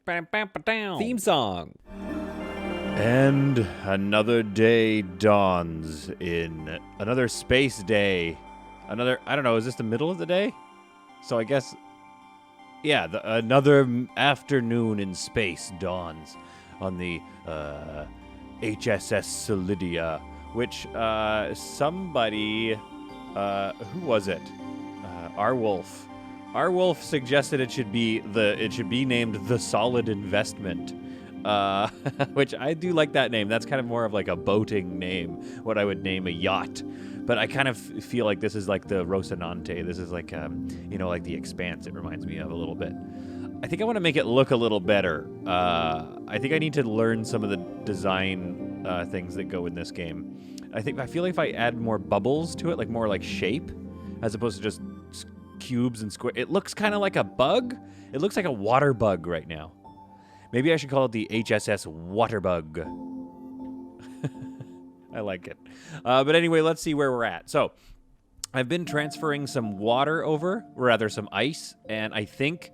Theme song. And another day dawns in another space day. I don't know, is this the middle of the day? So I guess, yeah, another afternoon in space dawns on the HSS Solidia, which somebody, who was it? Arwolf. Arwolf suggested it should be named The Solid Investment. Which I do like that name. That's kind of more of like a boating name, what I would name a yacht. But I kind of feel like this is like the Rocinante. This is like, like the Expanse. It reminds me of a little bit. I think I want to make it look a little better. I think I need to learn some of the design things that go in this game. I feel like if I add more bubbles to it, like more like shape, as opposed to just cubes and square. It looks kind of like a bug. It looks like a water bug right now. Maybe I should call it the HSS Waterbug. I like it. But anyway, let's see where we're at. So, I've been transferring some water over, or rather some ice, and I think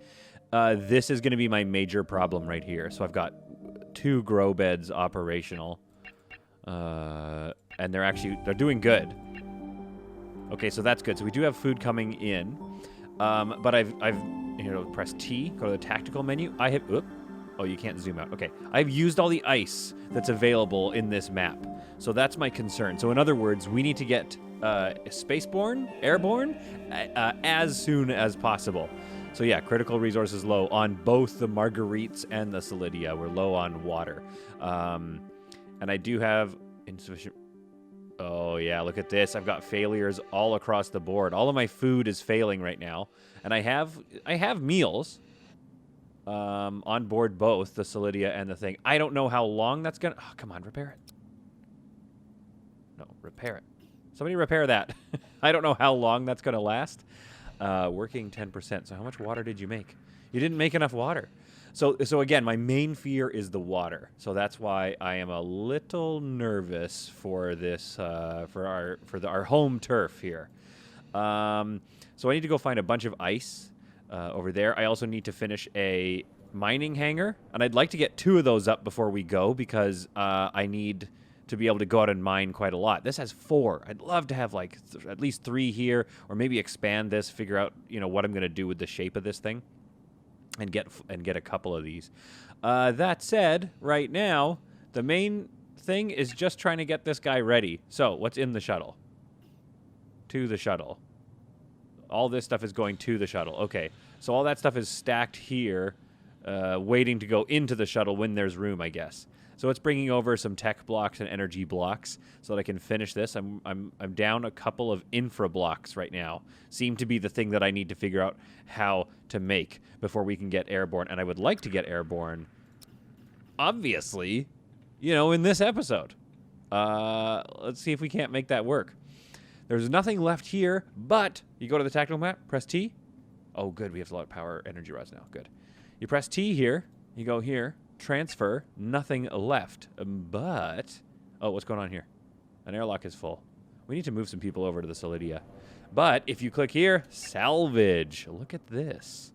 this is going to be my major problem right here. So I've got 2 grow beds operational, and they're doing good. Okay, so that's good. So we do have food coming in, but I've press T, go to the tactical menu. Oh, you can't zoom out. Okay. I've used all the ice that's available in this map. So that's my concern. So in other words, we need to get airborne, as soon as possible. So yeah, critical resources low on both the Marguerites and the Solidia. We're low on water. And I do have insufficient... Oh yeah, look at this. I've got failures all across the board. All of my food is failing right now. And I have meals. On board both the Solidia and the thing. I don't know how long that's gonna... Oh, come on, repair it. No, repair it. Somebody repair that. I don't know how long that's gonna last. Working 10%. So how much water did you make? You didn't make enough water. So again, my main fear is the water. So that's why I am a little nervous for this, for our home turf here. So I need to go find a bunch of ice. Over there. I also need to finish a mining hangar, and I'd like to get 2 of those up before we go because I need to be able to go out and mine quite a lot. This has 4. I'd love to have like at least 3 here, or maybe expand this, figure out what I'm going to do with the shape of this thing, and get a couple of these. That said, right now the main thing is just trying to get this guy ready. So what's in the shuttle? To the shuttle. All this stuff is going to the shuttle. Okay, so all that stuff is stacked here, waiting to go into the shuttle when there's room, I guess. So it's bringing over some tech blocks and energy blocks so that I can finish this. I'm down a couple of infra blocks right now. Seem to be the thing that I need to figure out how to make before we can get airborne. And I would like to get airborne, obviously, in this episode. Let's see if we can't make that work. There's nothing left here, but you go to the tactical map, press T. Oh, good. We have a lot of power energy rods now. Good. You press T here. You go here. Transfer. Nothing left. But... Oh, what's going on here? An airlock is full. We need to move some people over to the Solidia. But if you click here, salvage. Look at this.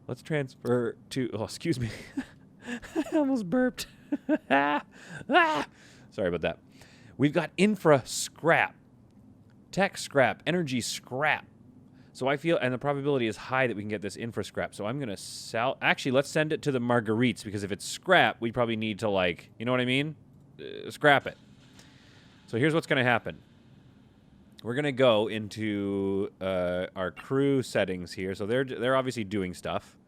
Let's transfer to... Oh, excuse me. I almost burped. Sorry about that. We've got infra scrap. Tech scrap, energy scrap. So I feel, and the probability is high that we can get this infra scrap. So I'm going to sell. Actually, let's send it to the Marguerites, because if it's scrap, we probably need to, like, you know what I mean? Scrap it. So here's what's going to happen. We're going to go into our crew settings here. So they're obviously doing stuff.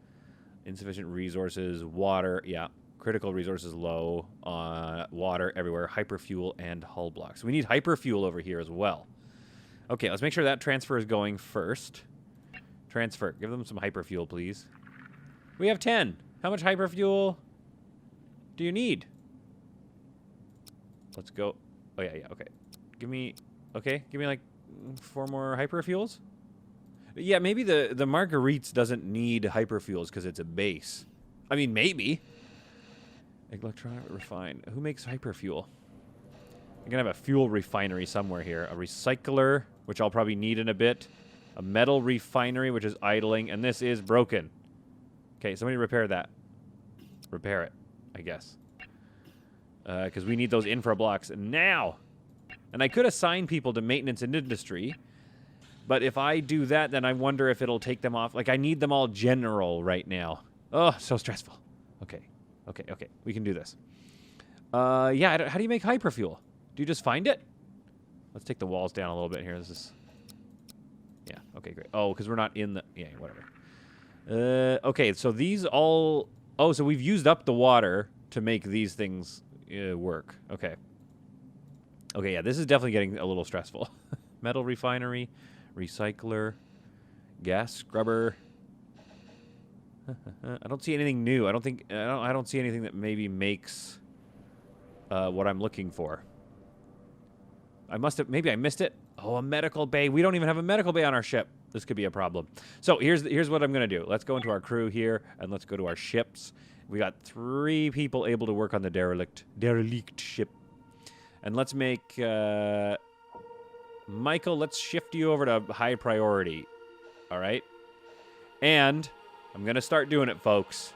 Insufficient resources, water, yeah. Critical resources low, water everywhere, hyperfuel, and hull blocks. So we need hyperfuel over here as well. Okay, let's make sure that transfer is going first. Transfer. Give them some hyperfuel, please. We have 10. How much hyperfuel do you need? Let's go. Oh, yeah, okay. Give me like 4 more hyperfuels. Yeah, maybe the Marguerites doesn't need hyperfuels because it's a base. I mean, maybe. Electronic refine. Who makes hyperfuel? I'm going to have a fuel refinery somewhere here. A recycler, which I'll probably need in a bit. A metal refinery, which is idling. And this is broken. Okay, somebody repair that. repair it, I guess. Because we need those infra blocks now. And I could assign people to maintenance and industry. But if I do that, then I wonder if it'll take them off. Like, I need them all general right now. Oh, so stressful. Okay. We can do this. Yeah, how do you make hyperfuel? Do you just find it? Let's take the walls down a little bit here. This is... Yeah, okay, great. Oh, because we're not in the... Yeah, whatever. Okay, so these all... Oh, so we've used up the water to make these things work. Okay. Okay, yeah, this is definitely getting a little stressful. Metal refinery, recycler, gas scrubber. I don't see anything new. I don't see anything that maybe makes what I'm looking for. Maybe I missed it. Oh, a medical bay. We don't even have a medical bay on our ship. This could be a problem. So here's what I'm going to do. Let's go into our crew here, and let's go to our ships. We got 3 people able to work on the derelict ship. And let's make... Michael, let's shift you over to high priority. All right? And I'm going to start doing it, folks.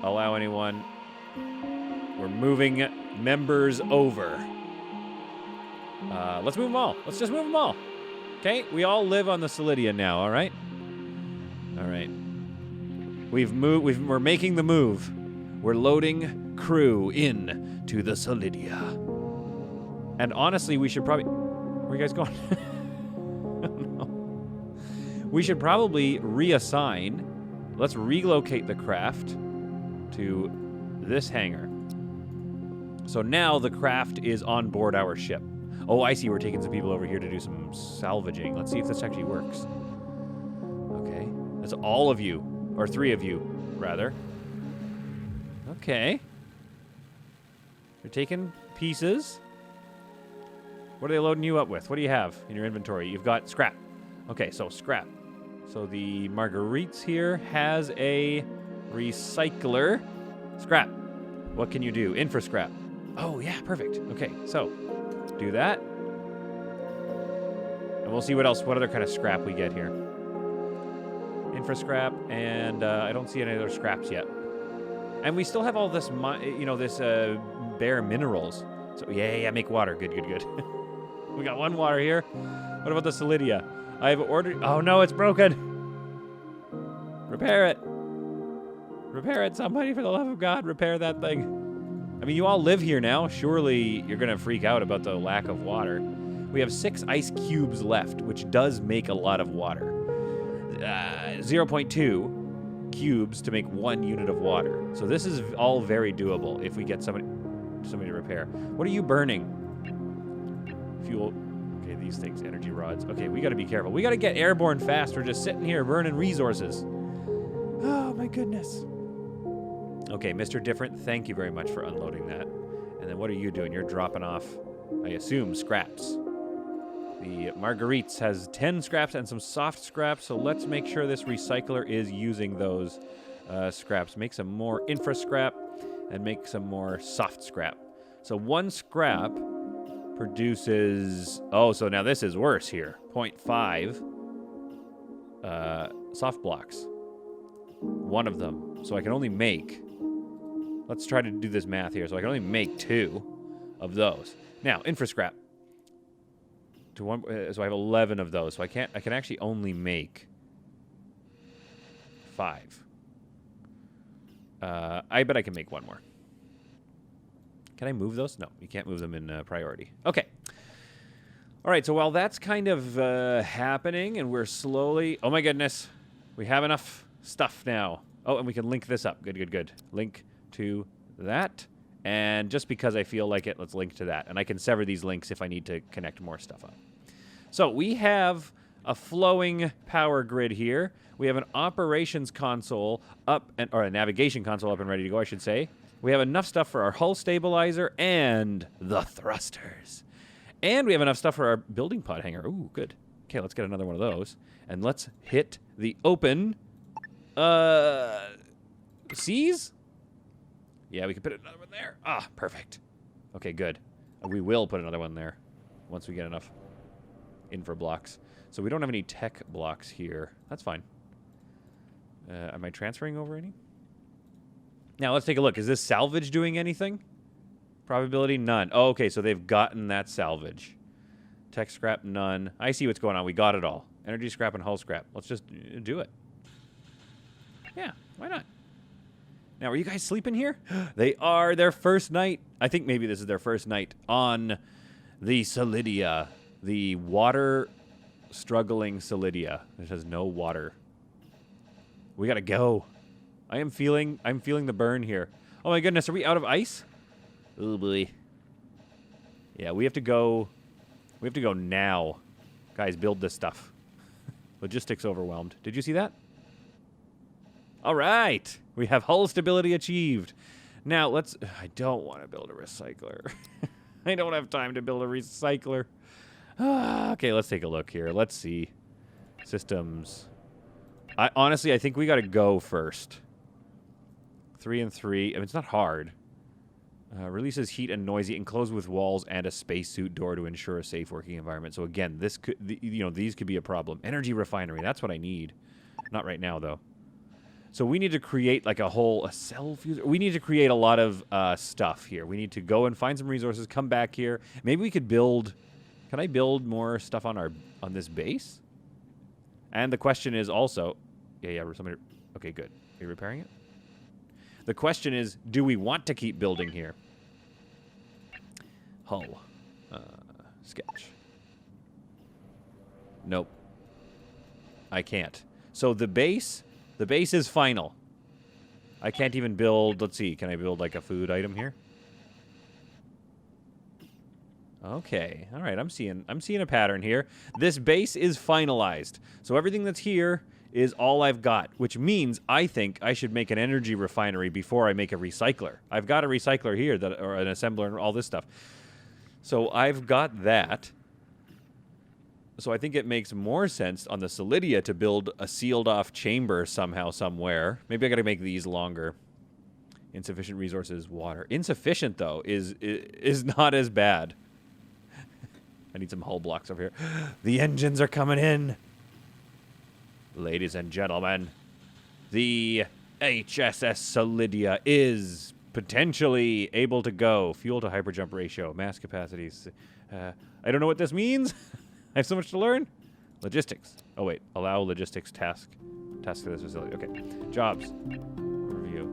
Allow anyone. We're moving members over. Let's move them all. Let's just move them all. Okay? We all live on the Solidia now, all right? All right. We've moved. We're making the move. We're loading crew in to the Solidia. And honestly, we should probably... Where are you guys going? No. We should probably reassign. Let's relocate the craft to this hangar. So now the craft is on board our ship. Oh, I see. We're taking some people over here to do some salvaging. Let's see if this actually works. Okay. That's all of you. Or 3 of you, rather. Okay. They're taking pieces. What are they loading you up with? What do you have in your inventory? You've got scrap. Okay, so scrap. So the Marguerite's here has a recycler. Scrap. What can you do? Infra scrap. Oh, yeah, perfect. Okay, so do that. And we'll see what other kind of scrap we get here. Infra scrap, and I don't see any other scraps yet. And we still have all this, this bare minerals. So, yeah, make water. Good. We got 1 water here. What about the Solidia? I have ordered... Oh, no, it's broken. Repair it. Repair it, somebody, for the love of God. Repair that thing. I mean, you all live here now. Surely you're going to freak out about the lack of water. We have 6 ice cubes left, which does make a lot of water. 0.2 cubes to make 1 unit of water. So this is all very doable if we get somebody to repair. What are you burning? Fuel. Okay, these things, energy rods. Okay, we got to be careful. We got to get airborne fast. We're just sitting here burning resources. Oh, my goodness. Okay, Mr. Different, thank you very much for unloading that. And then what are you doing? You're dropping off, I assume, scraps. The Marguerite's has 10 scraps and some soft scraps, so let's make sure this recycler is using those scraps. Make some more infra scrap and make some more soft scrap. So 1 scrap produces... Oh, so now this is worse here. 0.5 soft blocks. 1 of them. So I can only make... Let's try to do this math here. So I can only make 2 of those. Now, infra scrap. So I have 11 of those. So I can actually only make 5. I bet I can make 1 more. Can I move those? No, you can't move them in priority. Okay. All right, so while that's kind of happening and we're slowly... Oh, my goodness. We have enough stuff now. Oh, and we can link this up. Good. Link to that. And just because I feel like it, let's link to that. And I can sever these links if I need to connect more stuff up. So we have a flowing power grid here. We have an operations console up, or a navigation console up and ready to go, I should say. We have enough stuff for our hull stabilizer and the thrusters. And we have enough stuff for our building pod hangar. Ooh, good. Okay, let's get another one of those. And let's hit the open seas. Yeah, we can put another one there. Ah, perfect. Okay, good. We will put another one there once we get enough infra blocks. So we don't have any tech blocks here. That's fine. Am I transferring over any? Now, let's take a look. Is this salvage doing anything? Probability, none. Oh, okay, so they've gotten that salvage. Tech scrap, none. I see what's going on. We got it all. Energy scrap and hull scrap. Let's just do it. Yeah, why not? Now, are you guys sleeping here? They are. Their first night. I think maybe this is their first night on the Solidia. The water-struggling Solidia. It has no water. We gotta go. I'm feeling the burn here. Oh my goodness, are we out of ice? Oh boy. Yeah, we have to go. We have to go now. Guys, build this stuff. Logistics overwhelmed. Did you see that? All right. We have hull stability achieved. Now, let's... I don't want to build a recycler. I don't have time to build a recycler. Okay, let's take a look here. Let's see. Systems. Honestly, I think we got to go first. 3 and 3. I mean, it's not hard. Releases heat and noisy, enclosed with walls and a spacesuit door to ensure a safe working environment. So again, this could, these could be a problem. Energy refinery, that's what I need. Not right now, though. So we need to create like a cell fuser. We need to create a lot of stuff here. We need to go and find some resources, come back here. Maybe we could build, can I build more stuff on this base? And the question is also, yeah, somebody, okay, good. Are you repairing it? The question is, do we want to keep building here? Hull. Sketch. Nope. I can't. So the base is final. I can't even build, let's see, can I build like a food item here? Okay. All right, I'm seeing a pattern here. This base is finalized. So everything that's here is all I've got, which means I think I should make an energy refinery before I make a recycler. I've got a recycler here, or an assembler and all this stuff. So I've got that. So I think it makes more sense on the Solidia to build a sealed-off chamber somehow, somewhere. Maybe I got to make these longer. Insufficient resources, water. Insufficient, though, is not as bad. I need some hull blocks over here. The engines are coming in. Ladies and gentlemen, the HSS Solidia is potentially able to go. Fuel to hyperjump ratio, mass capacities. I don't know what this means. I have so much to learn. Logistics. Oh, wait. Allow logistics task to this facility. Okay. Jobs. Review.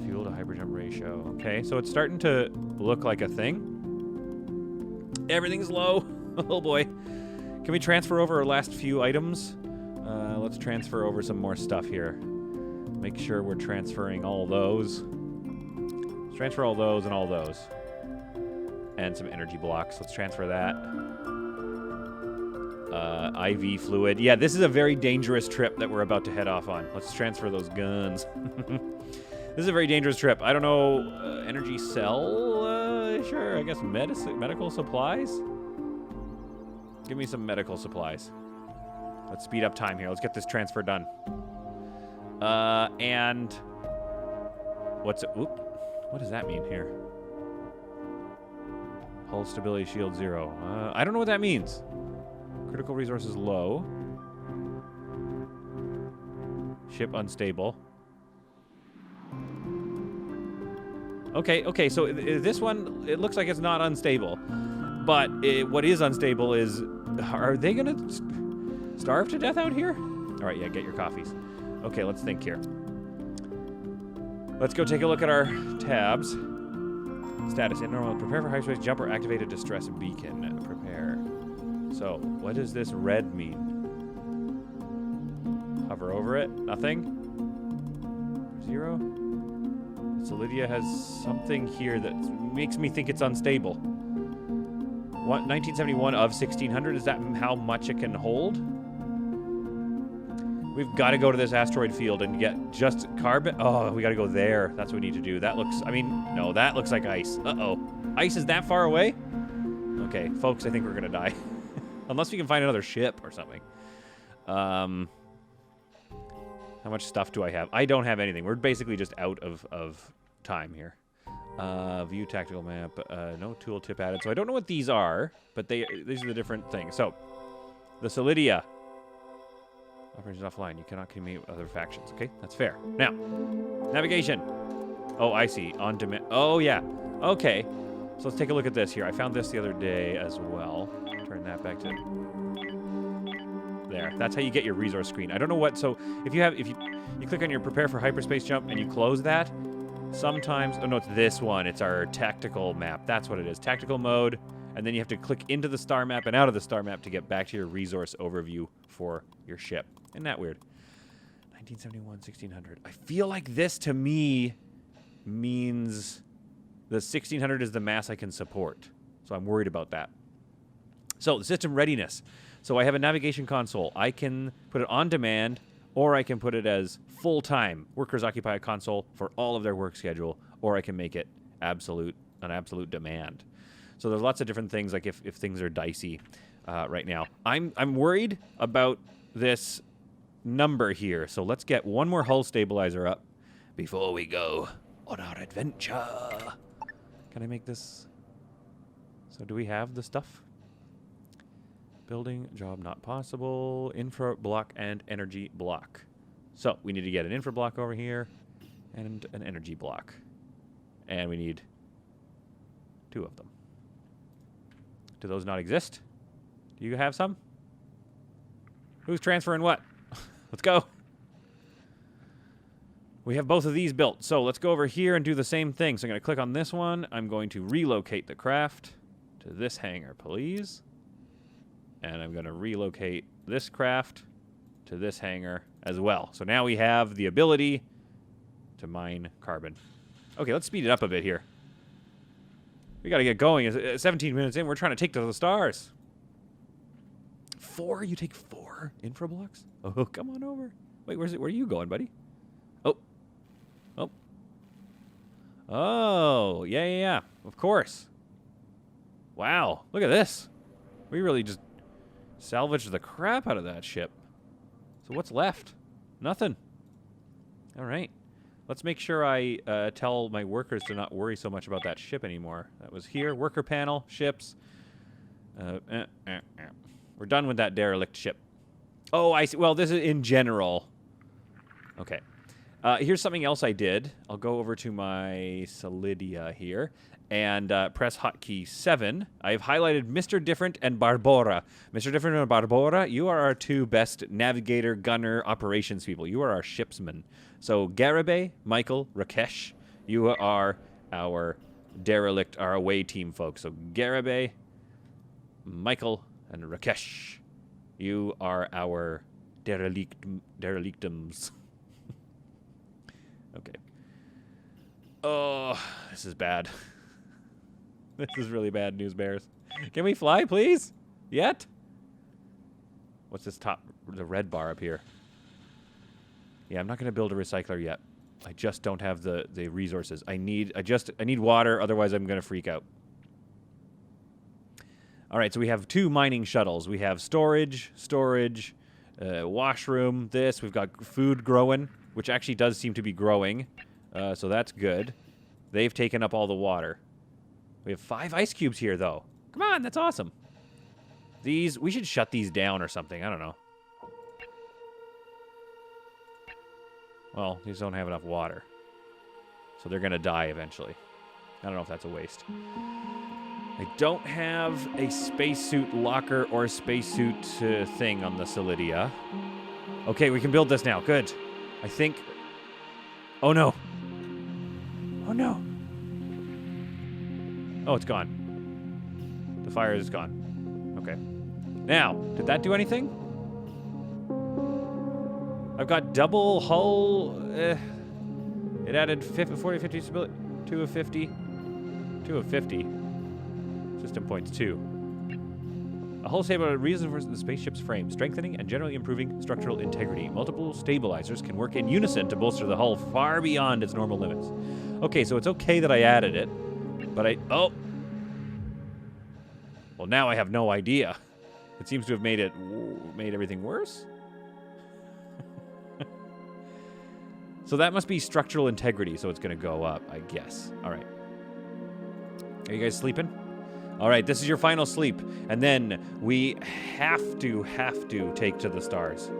Fuel to hyperjump ratio. Okay, so it's starting to look like a thing. Everything's low. Oh, boy. Can we transfer over our last few items? Let's transfer over some more stuff here. Make sure we're transferring all those. Let's transfer all those and all those. And some energy blocks. Let's transfer that. IV fluid. Yeah, this is a very dangerous trip that we're about to head off on. Let's transfer those guns. This is a very dangerous trip. I don't know. Energy cell? Sure, I guess medical supplies? Give me some medical supplies. Let's speed up time here. Let's get this transfer done. And what's it? Oop. What does that mean here? Hull stability shield 0. I don't know what that means. Critical resources low. Ship unstable. Okay, so this one, it looks like it's not unstable. But what is unstable is, are they going to starve to death out here? All right, yeah, get your coffees. Okay, let's think here. Let's go take a look at our tabs. Status, in normal, prepare for hyperspace, jump or activate a distress beacon. Prepare. So, what does this red mean? Hover over it, nothing? 0? Solidia has something here that makes me think it's unstable. 1971 of 1600, is that how much it can hold? We've got to go to this asteroid field and get just carbon. Oh, we got to go there. That's what we need to do. That looks, I mean, no, that looks like ice. Uh-oh. Ice is that far away? Okay, folks, I think we're going to die. Unless we can find another ship or something. How much stuff do I have? I don't have anything. We're basically just out of time here. View tactical map. No tooltip added. So I don't know what these are, but these are the different things. So, the Solidia. Operations offline. You cannot communicate with other factions. Okay, that's fair. Now, Navigation. Oh, I see. On demand. Oh, yeah. Okay. So let's take a look at this here. I found this the other day as well. Turn that back to there. That's how you get your resource screen. I don't know what. So if you click on your prepare for hyperspace jump and you close that, sometimes. Oh no, it's this one. It's our tactical map. That's what it is. Tactical mode. And then you have to click into the star map and out of the star map to get back to your resource overview for your ship. Isn't that weird? 1971, 1600. I feel like this to me means the 1600 is the mass I can support. So I'm worried about that. So the system readiness. So I have a navigation console. I can put it on demand, or I can put it as full-time. Workers occupy a console for all of their work schedule, or I can make it an absolute demand. So there's lots of different things, like if things are dicey right now. I'm worried about this number here. So let's get one more hull stabilizer up before we go on our adventure. Can I make this? So do we have the stuff? Building, job not possible, infra block and energy block. So we need to get an infra block over here and an energy block. And we need 2 of them. Do those not exist? Do you have some? Who's transferring what? Let's go. We have both of these built. So let's go over here and do the same thing. So I'm going to click on this one. I'm going to relocate the craft to this hangar, please. And I'm going to relocate this craft to this hangar as well. So now we have the ability to mine carbon. Okay, let's speed it up a bit here. We got to get going. It's 17 minutes in. We're trying to take to the stars. 4? You take 4 infra blocks? Oh, come on over. Wait, where are you going, buddy? Oh. Oh. Oh, yeah. Of course. Wow. Look at this. We really just salvaged the crap out of that ship. So what's left? Nothing. All right. Let's make sure I tell my workers to not worry so much about that ship anymore. That was here. Worker panel, ships. We're done with that derelict ship. Oh, I see. Well, this is in general. Okay. Here's something else I did. I'll go over to my Solidia here and press hotkey 7. I've highlighted Mr. Different and Barbora. Mr. Different and Barbora, you are our 2 best navigator, gunner, operations people. You are our shipsmen. So Garibay, Michael, Rakesh, you are our derelict, our away team folks. So Garibay, Michael, and Rakesh, you are our derelictums. Okay. Oh, this is bad. This is really bad news, bears. Can we fly, please? Yet? What's this top, the red bar up here? Yeah, I'm not going to build a recycler yet. I just don't have the resources. I need water, otherwise I'm going to freak out. All right, so we have 2 mining shuttles. We have storage, washroom, this. We've got food growing, which actually does seem to be growing. So that's good. They've taken up all the water. We have 5 ice cubes here, though. Come on, that's awesome. We should shut these down or something. I don't know. Well, these don't have enough water. So they're going to die eventually. I don't know if that's a waste. I don't have a spacesuit locker or spacesuit thing on the Solidia. Okay, we can build this now. Good. I think... Oh, no. Oh, no. Oh, it's gone. The fire is gone. Okay. Now, did that do anything? I've got double hull. It added 40, 50 stability. 2 of 50. 2 of 50. System points 2. A hull stabilizer reinforces the spaceship's frame, strengthening and generally improving structural integrity. Multiple stabilizers can work in unison to bolster the hull far beyond its normal limits. Okay, so it's okay that I added it, but oh. Well, now I have no idea. It seems to have made everything worse. So that must be structural integrity, so it's going to go up, I guess. All right. Are you guys sleeping? All right, this is your final sleep. And then we have to take to the stars.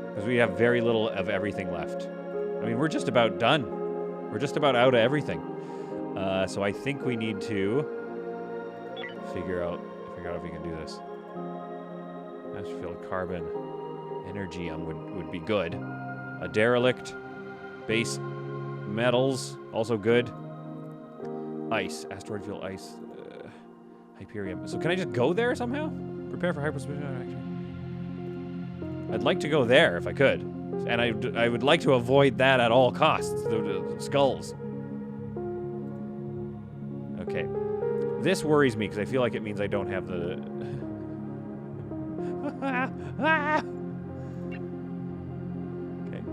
Because we have very little of everything left. I mean, we're just about done. We're just about out of everything. So I think we need to figure out if we can do this. Astrophield carbon energy would be good. A derelict, base metals, also good. Ice, asteroid field ice, Hyperium. So can I just go there somehow? Prepare for hyperspace action. I'd like to go there if I could. And I would like to avoid that at all costs, the skulls. Okay. This worries me because I feel like it means I don't have the... Okay.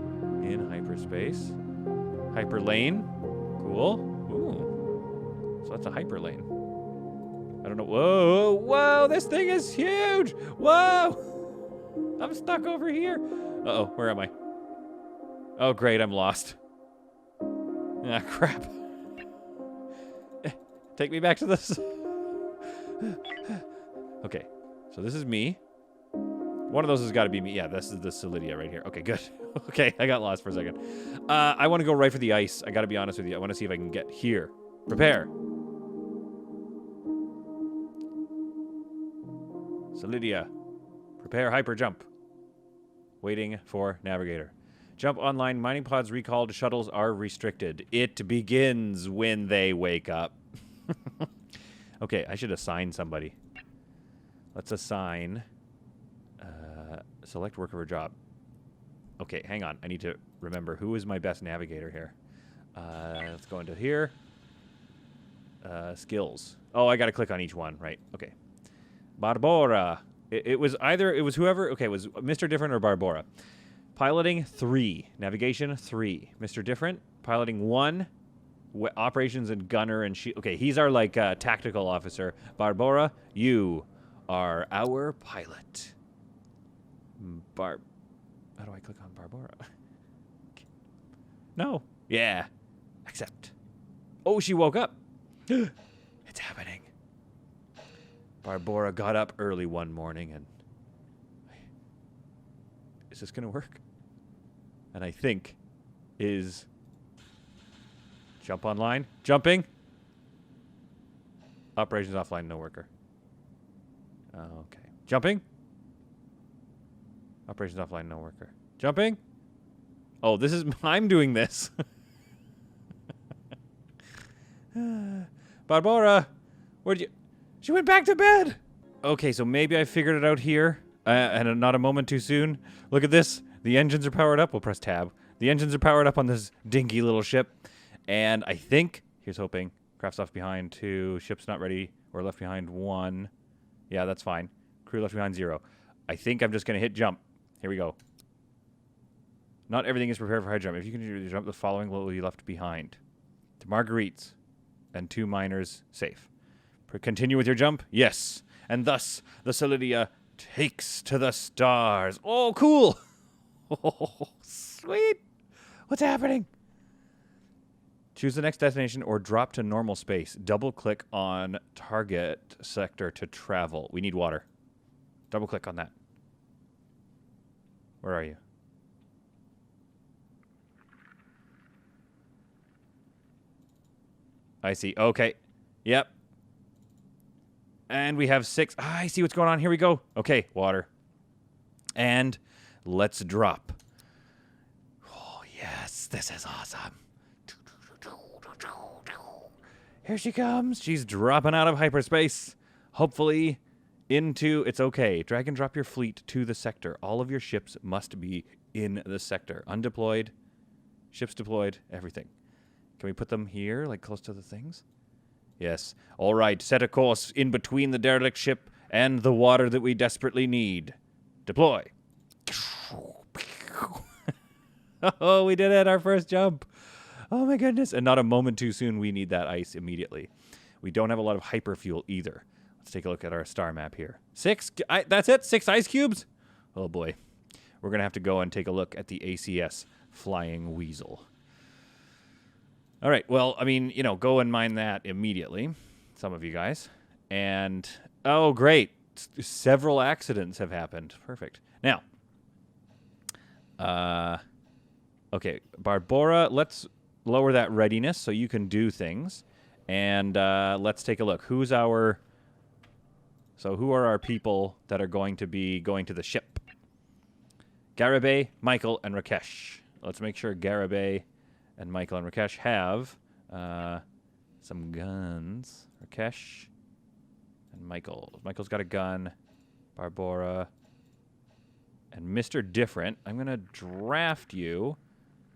In hyperspace. Hyperlane. Cool. Ooh. So that's a hyperlane. I don't know. Whoa, whoa, this thing is huge. Whoa. I'm stuck over here. Uh-oh, where am I? Oh, great, I'm lost. Ah, crap. Take me back to this. Okay, so this is me. One of those has got to be me. Yeah, this is the Solidia right here. Okay, good. Okay, I got lost for a second. I want to go right for the ice. I got to be honest with you. I want to see if I can get here. Prepare. Solidia. Prepare hyper jump. Waiting for navigator. Jump online. Mining pods recalled. Shuttles are restricted. It begins when they wake up. Okay, I should assign somebody. Let's assign... select work or job. Okay, hang on. I need to remember who is my best navigator here. Let's go into here. Skills. Oh, I got to click on each one. Right. Okay. Barbora. It was whoever. Okay, it was Mr. Different or Barbora. Piloting 3. Navigation 3. Mr. Different. Piloting 1. Operations and gunner and shield. Okay, he's our like tactical officer. Barbora, you are our pilot. How do I click on Barbora? No. Yeah. Accept. Oh, she woke up. It's happening. Barbora got up early one morning and... Is this going to work? And I think is... Jump online. Jumping. Operations offline, no worker. Okay. Jumping. Operations offline, no worker. Jumping. Oh, this is... I'm doing this. Barbora, where'd you... She went back to bed. Okay, so maybe I figured it out here. And not a moment too soon. Look at this. The engines are powered up. We'll press tab. The engines are powered up on this dinky little ship. And I think... Here's hoping. Craft's left behind 2. Ship's not ready. Or left behind 1. Yeah, that's fine. Crew left behind 0. I think I'm just going to hit jump. Here we go. Not everything is prepared for high jump. If you can do the jump, the following will be left behind. The Marguerites and 2 miners safe. Continue with your jump? Yes. And thus, the Solidia takes to the stars. Oh, cool. Oh, sweet. What's happening? Choose the next destination or drop to normal space. Double-click on target sector to travel. We need water. Double-click on that. Where are you? I see. Okay. Yep. And we have 6. Ah, I see what's going on. Here we go. Okay, water. And let's drop. Oh, yes. This is awesome. Here she comes. She's dropping out of hyperspace. Hopefully into... It's okay. Drag and drop your fleet to the sector. All of your ships must be in the sector. Undeployed. Ships deployed. Everything. Can we put them here, like close to the things? Yes. All right. Set a course in between the derelict ship and the water that we desperately need. Deploy. Oh, we did it. Our first jump. Oh, my goodness. And not a moment too soon. We need that ice immediately. We don't have a lot of hyperfuel either. Let's take a look at our star map here. 6? That's it? 6 ice cubes? Oh, boy. We're going to have to go and take a look at the ACS Flying Weasel. All right, well, I mean, go and mine that immediately, some of you guys. And, oh, great. Several accidents have happened. Perfect. Now, okay, Barbora, let's lower that readiness so you can do things. And let's take a look. Who are our people that are going to be going to the ship? Garibay, Michael, and Rakesh. Let's make sure Garibay and Michael and Rakesh have some guns. Rakesh and Michael. Michael's got a gun. Barbara. And Mr. Different. I'm going to draft you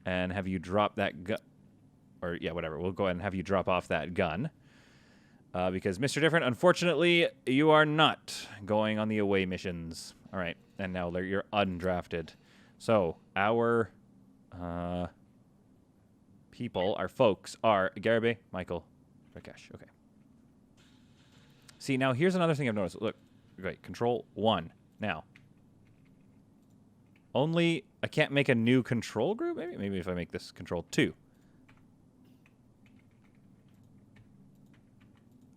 and have you drop that gun. Or, yeah, whatever. We'll go ahead and have you drop off that gun. Because, Mr. Different, unfortunately, you are not going on the away missions. All right. And now you're undrafted. So, our people, our folks, are Garibay, Michael, Rakesh. Okay. See, now here's another thing I've noticed. Look. Great. Control 1. Now. I can't make a new control group? Maybe if I make this control 2.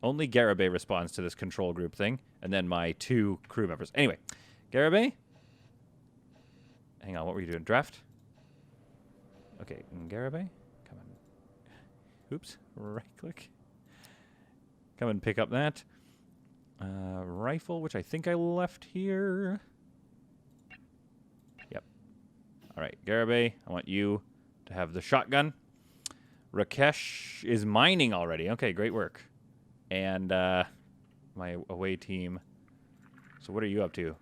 Only Garibay responds to this control group thing, and then my 2 crew members. Anyway, Garibay? Hang on, what were you doing? Draft? Okay, Garibay? Come on. Oops, right-click. Come and pick up that. Rifle, which I think I left here. Yep. All right, Garibay, I want you to have the shotgun. Rakesh is mining already. Okay, great work. And my away team. So what are you up to?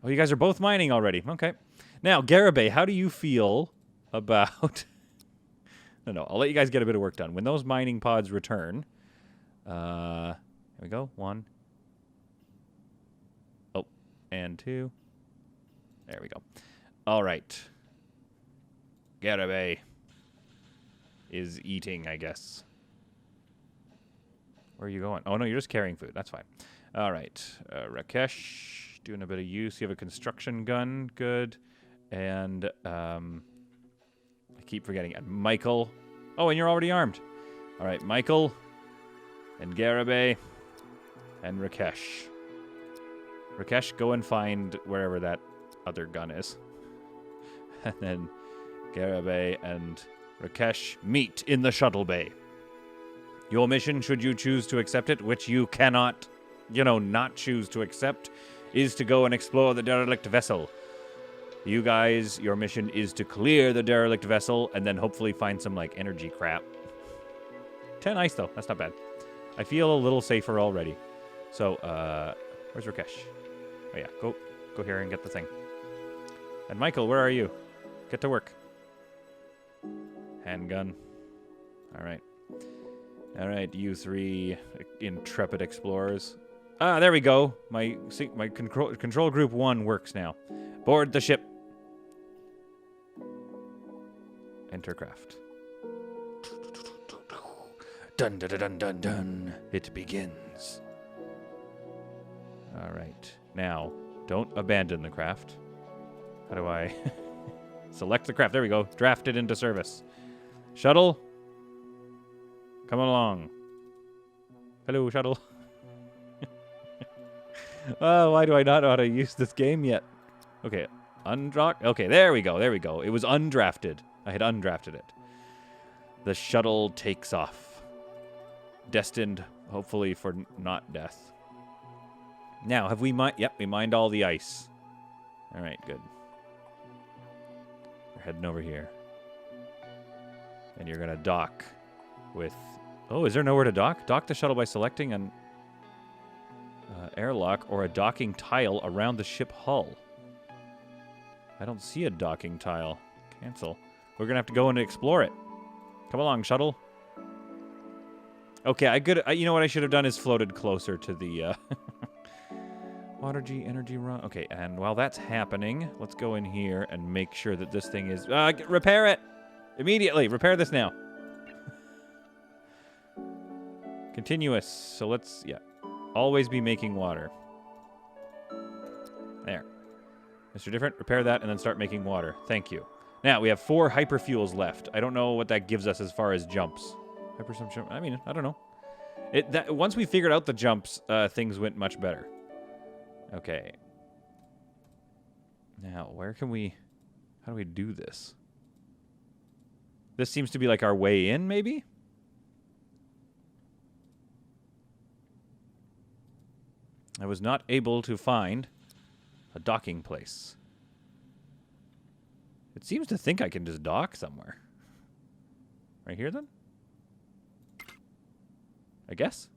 Oh, you guys are both mining already. Okay. Now, Garibay, how do you feel about... No, I'll let you guys get a bit of work done. When those mining pods return... here we go. 1. Oh, and 2. There we go. All right. Garibay is eating, I guess. Where are you going? Oh, no, you're just carrying food. That's fine. All right. Rakesh, doing a bit of use. You have a construction gun. Good. And I keep forgetting. And Michael. Oh, and you're already armed. All right, Michael and Garibay and Rakesh. Rakesh, go and find wherever that other gun is. And then Garibay and Rakesh meet in the shuttle bay. Your mission, should you choose to accept it, which you cannot, not choose to accept, is to go and explore the derelict vessel. You guys, your mission is to clear the derelict vessel and then hopefully find some, energy crap. 10 ice, though. That's not bad. I feel a little safer already. So, where's Rakesh? Oh, yeah. Go here and get the thing. And Michael, where are you? Get to work. Handgun. All right. All right, you 3 intrepid explorers. Ah, there we go. My control group 1 works now. Board the ship. Enter craft. Dun dun dun dun dun. It begins. All right. Now, don't abandon the craft. How do I select the craft? There we go. Draft it into service. Shuttle. Come along. Hello, shuttle. Oh, why do I not know how to use this game yet? Okay, undraft. Okay, there we go. There we go. It was undrafted. I had undrafted it. The shuttle takes off. Destined, hopefully, for not death. Now, have we mined? Yep, we mined all the ice. All right, good. We're heading over here. And you're going to dock with... Oh, is there nowhere to dock? Dock the shuttle by selecting an airlock or a docking tile around the ship hull. I don't see a docking tile. Cancel. We're going to have to go and explore it. Come along, shuttle. Okay, you know what I should have done is floated closer to the water G energy run. Okay, and while that's happening, let's go in here and make sure that this thing is... repair it! Immediately! Repair this now. Continuous. So let's, always be making water. There. Mr. Different, repair that and then start making water. Thank you. Now, we have 4 hyperfuels left. I don't know what that gives us as far as jumps. Jump. I mean, I don't know. Once we figured out the jumps, things went much better. Okay. Now, how do we do this? This seems to be like our way in, maybe? I was not able to find a docking place. It seems to think I can just dock somewhere. Right here, then? I guess?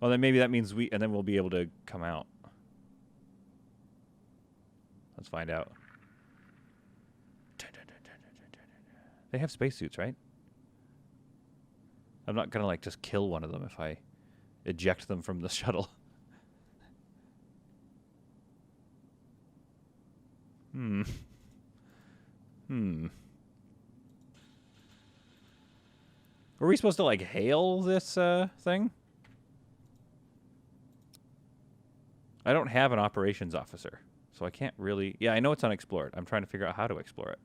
Well, then maybe that means and then we'll be able to come out. Let's find out. They have spacesuits, right? I'm not gonna, like, just kill one of them if I eject them from the shuttle. Were we supposed to, like, hail this thing? I don't have an operations officer, so I can't really... Yeah, I know it's unexplored. I'm trying to figure out how to explore it.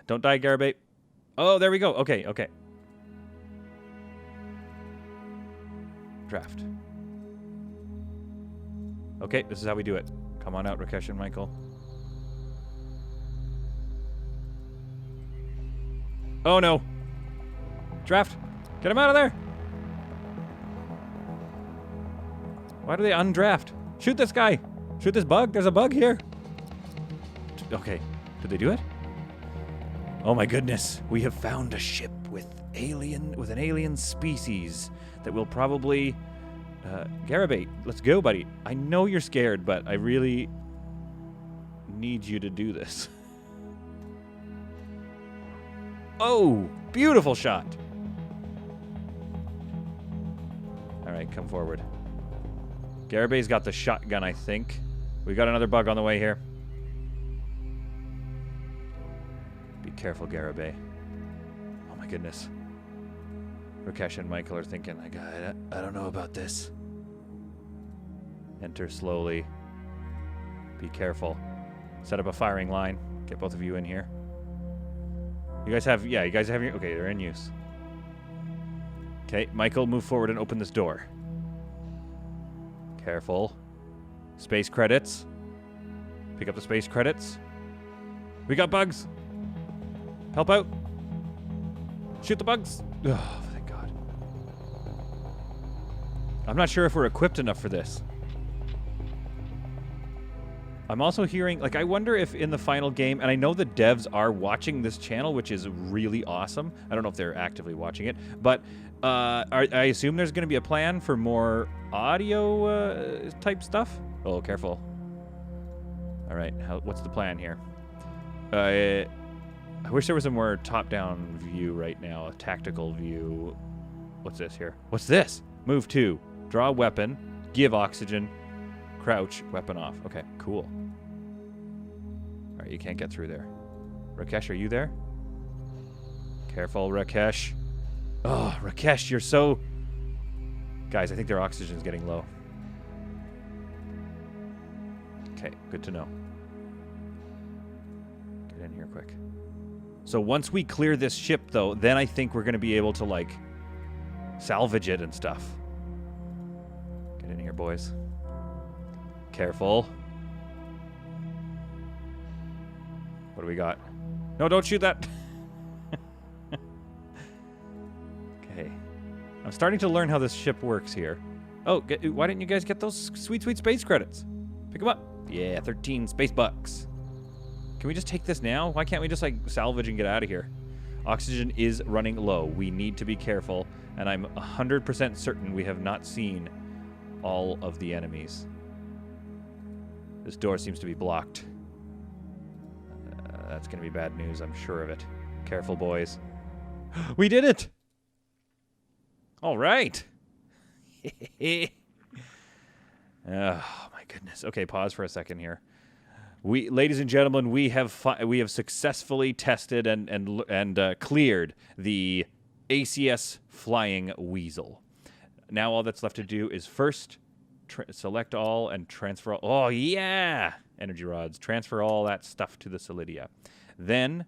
Don't die, Garabate. Oh, there we go. Okay, okay. Draft. Okay, this is how we do it. Come on out, Rakesh and Michael. Oh, no. Draft. Get him out of there. Why do they undraft? Shoot this guy. Shoot this bug. There's a bug here. Okay. Did they do it? Oh my goodness. We have found a ship with an alien species that will probably... Garabate, let's go, buddy. I know you're scared, but I really need you to do this. Oh, beautiful shot. All right, come forward. Garabate's got the shotgun, I think. We got another bug on the way here. Be careful, Garabate. Oh my goodness. Rakesh and Michael are thinking, I don't know about this. Enter slowly. Be careful. Set up a firing line. Get both of you in here. You guys have your... Okay, they're in use. Okay, Michael, move forward and open this door. Careful. Space credits. Pick up the space credits. We got bugs. Help out. Shoot the bugs. Oh, thank God. I'm not sure if we're equipped enough for this. I'm also hearing, like, I wonder if in the final game, and I know the devs are watching this channel, which is really awesome. I don't know if they're actively watching it, but I assume there's going to be a plan for more audio type stuff. Oh, careful. All right, what's the plan here? I wish there was a more top-down view right now, a tactical view. What's this here? What's this? Move 2. Draw a weapon. Give oxygen. Crouch. Weapon off. Okay, cool. All right, you can't get through there. Rakesh, are you there? Careful, Rakesh. Oh, Rakesh, you're so... Guys, I think their oxygen's getting low. Okay, good to know. Get in here quick. So once we clear this ship, though, then I think we're going to be able to, like, salvage it and stuff. Get in here, boys. Careful. What do we got? No, don't shoot that. Okay. I'm starting to learn how this ship works here. Oh, why didn't you guys get those sweet, sweet space credits? Pick them up. Yeah, 13 space bucks. Can we just take this now? Why can't we just, like, salvage and get out of here? Oxygen is running low. We need to be careful, and I'm 100% certain we have not seen all of the enemies. This door seems to be blocked. That's going to be bad news, I'm sure of it. Careful, boys. We did it! All right. Oh, my goodness. Okay, pause for a second here. Ladies and gentlemen, we have successfully tested and cleared the ACS Flying Weasel. Now all that's left to do is first select all and transfer all. Oh, yeah! Energy rods. Transfer all that stuff to the Solidia. Then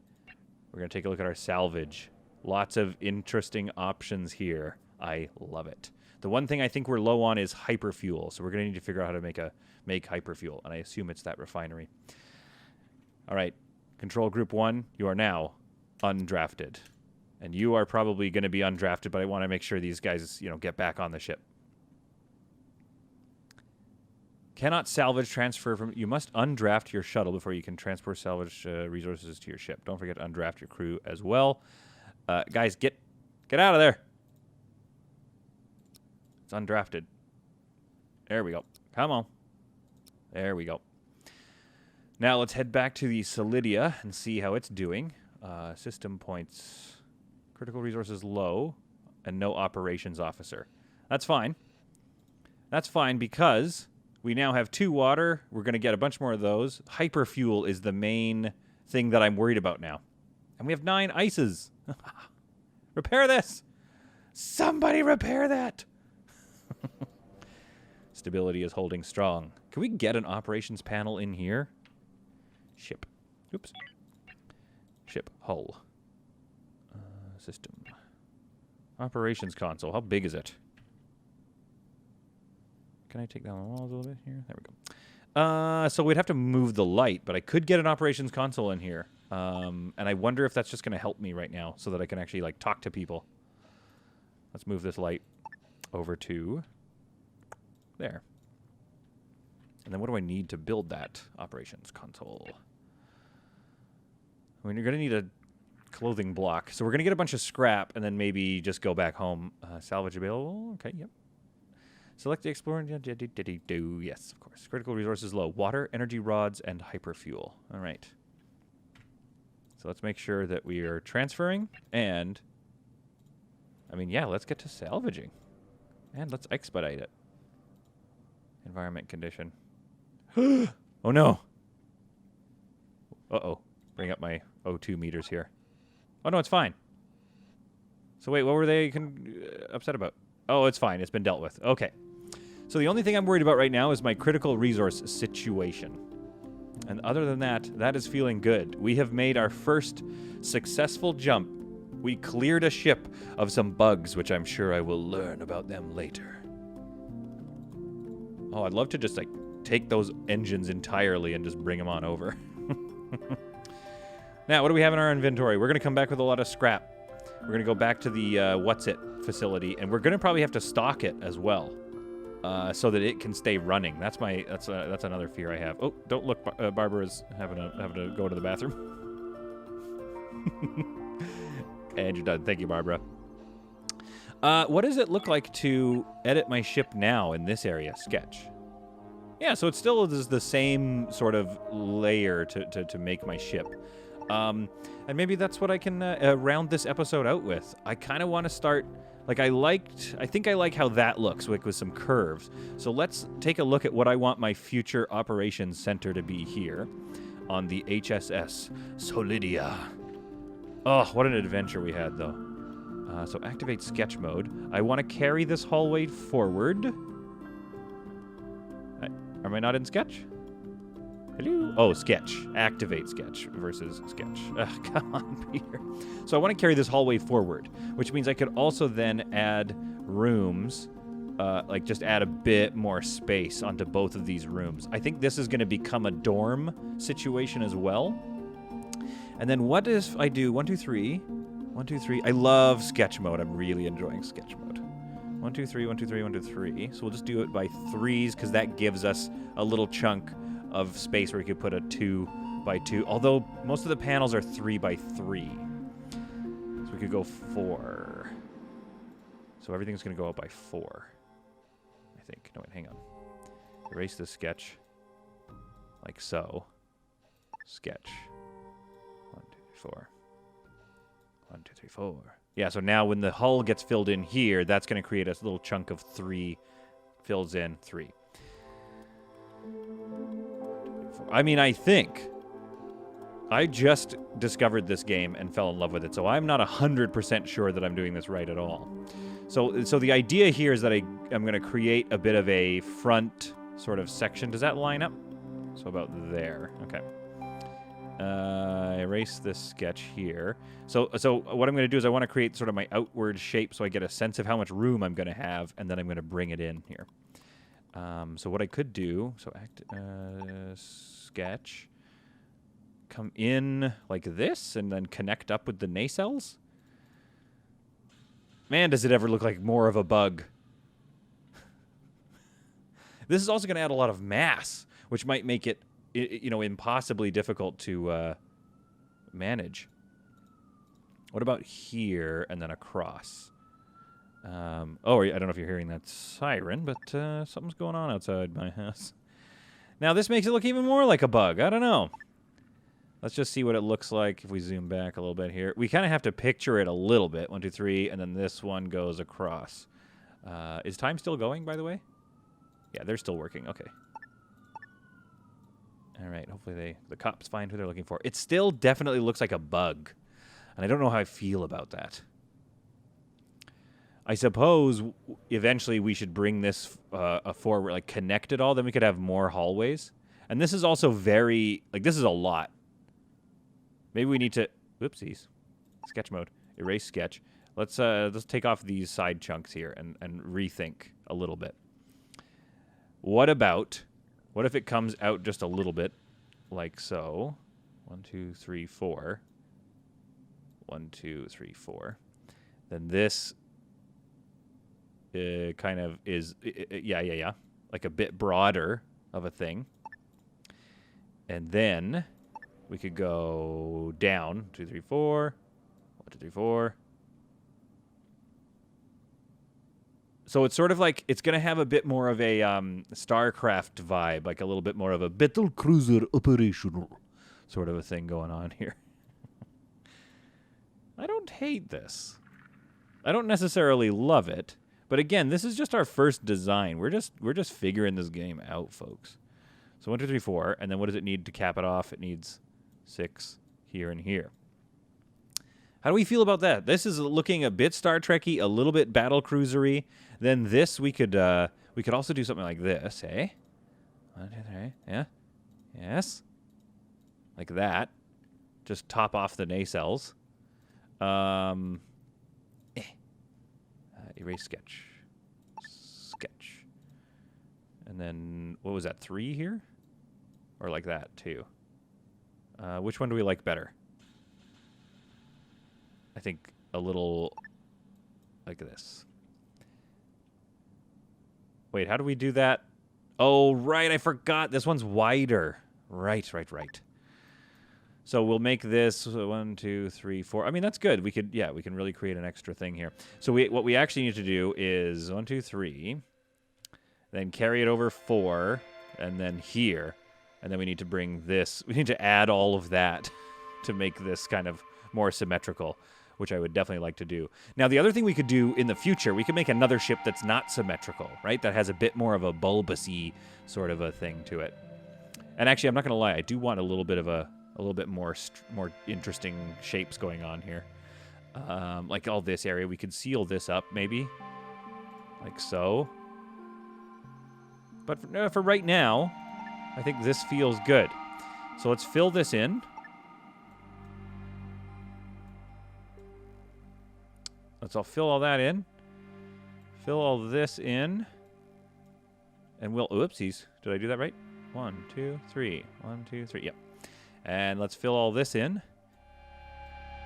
we're going to take a look at our salvage. Lots of interesting options here. I love it. The one thing I think we're low on is hyperfuel, so we're going to need to figure out how to make hyperfuel, and I assume it's that refinery. All right. Control Group 1, you are now undrafted. And you are probably going to be undrafted, but I want to make sure these guys, get back on the ship. Cannot salvage transfer from... You must undraft your shuttle before you can transfer salvage resources to your ship. Don't forget to undraft your crew as well. Guys, get out of there. It's undrafted. There we go. Come on. There we go. Now let's head back to the Solidia and see how it's doing. System points. Critical resources low. And no operations officer. That's fine. That's fine because we now have 2 water. We're going to get a bunch more of those. Hyperfuel is the main thing that I'm worried about now. And we have 9 ices. Repair this. Somebody repair that. Stability is holding strong. Can we get an operations panel in here? Ship. Oops. Ship. Hull. System. Operations console. How big is it? Can I take down the walls a little bit here? There we go. So we'd have to move the light, but I could get an operations console in here. And I wonder if that's just going to help me right now so that I can actually, talk to people. Let's move this light over to there. And then what do I need to build that operations console? I mean, you're going to need a clothing block. So we're going to get a bunch of scrap and then maybe just go back home. Salvage available. Okay, yep. Select the explorer. Yes, of course. Critical resources low. Water, energy rods, and hyperfuel. All right. So let's make sure that we are transferring. And, let's get to salvaging. And let's expedite it. Environment condition. Oh, no. Uh-oh. Bring up my O2 meters here. Oh, no, it's fine. So wait, what were they upset about? Oh, it's fine. It's been dealt with. Okay. So the only thing I'm worried about right now is my critical resource situation. And other than that, that is feeling good. We have made our first successful jump. We cleared a ship of some bugs, which I'm sure I will learn about them later. Oh, I'd love to just, take those engines entirely and just bring them on over. Now, what do we have in our inventory? We're going to come back with a lot of scrap. We're going to go back to the What's-It facility, and we're going to probably have to stock it as well, so that it can stay running. That's another fear I have. Oh, don't look. Barbara's having to go to the bathroom. And you're done. Thank you, Barbara. What does it look like to edit my ship now in this area? Sketch. Yeah, so it still is the same sort of layer to make my ship. And maybe that's what I can round this episode out with. I kind of want to start... I think I like how that looks, with some curves. So let's take a look at what I want my future operations center to be here on the HSS Solidia. Oh, what an adventure we had, though. So activate sketch mode. I want to carry this hallway forward. Am I not in sketch? Hello? Oh, sketch. Activate sketch versus sketch. Come on, Peter. So I want to carry this hallway forward, which means I could also then add rooms, just add a bit more space onto both of these rooms. I think this is going to become a dorm situation as well. And then what if I do 1, 2, 3, 1, 2, 3. I love sketch mode. I'm really enjoying sketch mode. 1, 2, 3, 1, 2, 3, 1, 2, 3. So we'll just do it by 3s because that gives us a little chunk of space where we could put a 2 by 2. Although most of the panels are 3 by 3. So we could go 4. So everything's going to go up by 4. I think. No, wait, hang on. Erase this sketch. Like so. Sketch. 1, 2, 3, 4. 1, 2, 3, 4. Yeah, so now when the hull gets filled in here, that's going to create a little chunk of 3. Fills in 3. I mean, I think I just discovered this game and fell in love with it, so I'm not 100% sure that I'm doing this right at all. So the idea here is that I'm going to create a bit of a front sort of section. Does that line up? So about there. Okay. Erase this sketch here. So what I'm going to do is I want to create sort of my outward shape so I get a sense of how much room I'm going to have, and then I'm going to bring it in here. So what I could do, so sketch, come in like this and then connect up with the nacelles? Man, does it ever look like more of a bug. This is also going to add a lot of mass, which might make it, you know, impossibly difficult to manage. What about here and then across? Oh, I don't know if you're hearing that siren, but something's going on outside my house. Now, this makes it look even more like a bug. I don't know. Let's just see what it looks like if we zoom back a little bit here. We kind of have to picture it a little bit. 1, 2, 3, and then this one goes across. Is time still going, by the way? Yeah, they're still working. Okay. All right. Hopefully the cops find who they're looking for. It still definitely looks like a bug, and I don't know how I feel about that. I suppose eventually we should bring this forward, like connect it all. Then we could have more hallways. And this is also very, like, this is a lot. Maybe we need to, whoopsies, sketch mode, erase sketch. Let's take off these side chunks here and rethink a little bit. What if it comes out just a little bit, like so? 1, 2, 3, 4. 1, 2, 3, 4. Then this kind of is, yeah, like a bit broader of a thing. And then we could go down, 2, 3, 4. 1, 2, 3, 4. So it's sort of like, it's going to have a bit more of a StarCraft vibe, like a little bit more of a battle cruiser operational sort of a thing going on here. I don't hate this. I don't necessarily love it, but again, this is just our first design. We're just figuring this game out, folks. So 1, 2, 3, 4, and then what does it need to cap it off? It needs 6 here and here. How do we feel about that? This is looking a bit Star Trek-y, a little bit battle cruiser-y. Then this we could also do something like this, eh? 1, 2, 3, yeah, yes, like that. Just top off the nacelles. Erase sketch. Sketch. And then, what was that, 3 here? Or like that, too? Which one do we like better? I think a little like this. Wait, how do we do that? Oh, right, I forgot. This one's wider. Right. So we'll make this 1, 2, 3, 4. I mean, that's good. We can really create an extra thing here. So what we actually need to do is 1, 2, 3, then carry it over 4, and then here. And then we need to bring this. We need to add all of that to make this kind of more symmetrical, which I would definitely like to do. Now, the other thing we could do in the future, we could make another ship that's not symmetrical, right? That has a bit more of a bulbousy sort of a thing to it. And actually, I'm not going to lie, I do want a little bit more interesting shapes going on here. Like all this area, we could seal this up, maybe, like so. But for right now, I think this feels good. So let's fill this in. I'll fill all that in. Fill all this in. And we'll... Oopsies. Did I do that right? 1, 2, 3. 1, 2, 3. Yep. And let's fill all this in.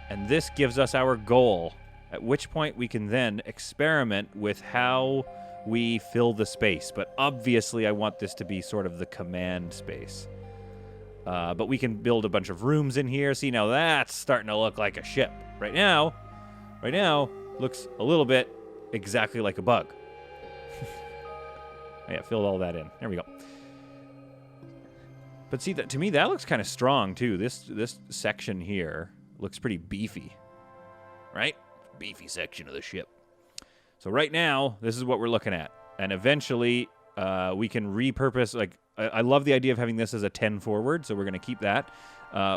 And this gives us our goal. At which point we can then experiment with how we fill the space. But obviously I want this to be sort of the command space. But we can build a bunch of rooms in here. See, now that's starting to look like a ship. Right now, looks a little bit exactly like a bug. Yeah, filled all that in. There we go. But see, that to me, that looks kind of strong, too. This section here looks pretty beefy. Right? Beefy section of the ship. So right now, this is what we're looking at. And eventually, we can repurpose, like, I love the idea of having this as a 10 forward, so we're going to keep that.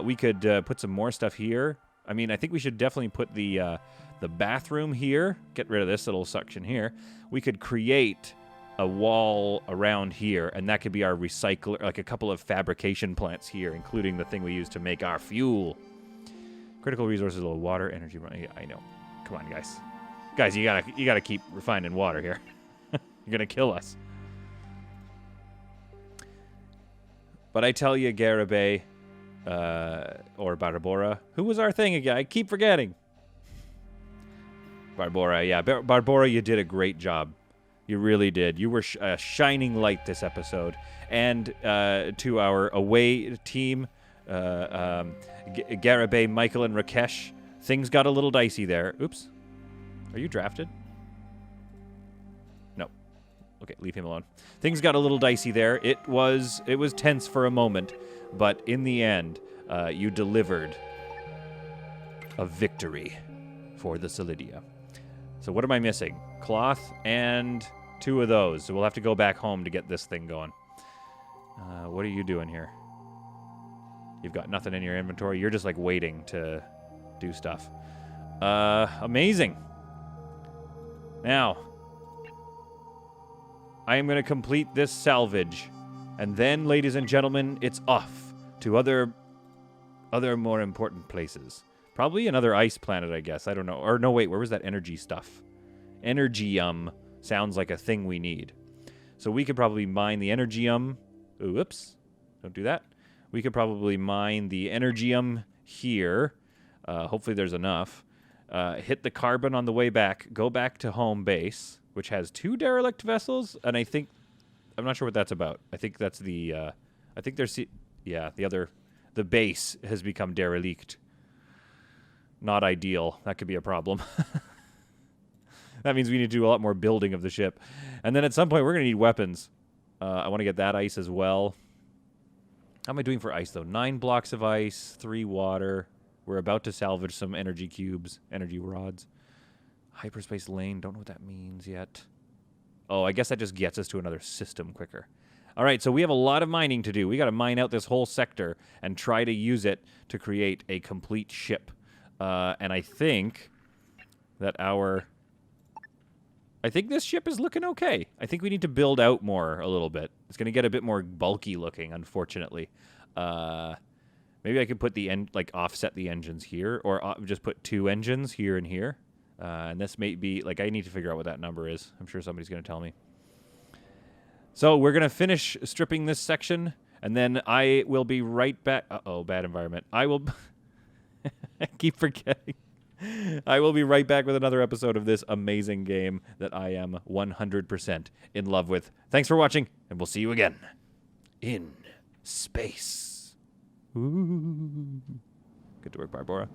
We could put some more stuff here. I mean, I think we should definitely put the bathroom here. Get rid of this little section here. We could create a wall around here, and that could be our recycler, like a couple of fabrication plants here, including the thing we use to make our fuel. Critical resources, low water, energy. Yeah, I know. Come on, guys. Guys, you gotta keep refining water here. You're gonna kill us. But I tell you, Garibay, or Barbora. Who was our thing again? I keep forgetting. Barbora, yeah. Barbora, you did a great job. You really did. You were a shining light this episode. And to our away team, Garibay, Michael, and Rakesh, things got a little dicey there. Oops. Are you drafted? No. Okay, leave him alone. Things got a little dicey there. It was tense for a moment, but in the end, you delivered a victory for the Solidia. So what am I missing? Cloth and 2 of those. So we'll have to go back home to get this thing going. What are you doing here? You've got nothing in your inventory. You're just like waiting to do stuff. Amazing. Now, I am going to complete this salvage. And then, ladies and gentlemen, it's off to other more important places. Probably another ice planet, I guess. I don't know. Or no, wait, where was that energy stuff? Energium sounds like a thing we need. So we could probably mine the Energium. Oops. Don't do that. We could probably mine the Energium here. Hopefully there's enough. Hit the carbon on the way back. Go back to home base, which has 2 derelict vessels. And I think... I'm not sure what that's about. I think that's the... I think there's... Yeah, the base has become derelict. Not ideal. That could be a problem. That means we need to do a lot more building of the ship. And then at some point, we're going to need weapons. I want to get that ice as well. How am I doing for ice, though? 9 blocks of ice, 3 water. We're about to salvage some energy cubes, energy rods. Hyperspace lane. Don't know what that means yet. Oh, I guess that just gets us to another system quicker. All right, so we have a lot of mining to do. We got to mine out this whole sector and try to use it to create a complete ship. And I think that I think this ship is looking okay. I think we need to build out more a little bit. It's going to get a bit more bulky looking, unfortunately. Maybe I could put offset the engines here, or just put 2 engines here and here. And this may be, I need to figure out what that number is. I'm sure somebody's going to tell me. So we're going to finish stripping this section, and then I will be right back. Uh-oh, bad environment. I will... I keep forgetting. I will be right back with another episode of this amazing game that I am 100% in love with. Thanks for watching, and we'll see you again in space. Ooh. Good to work, Barbora.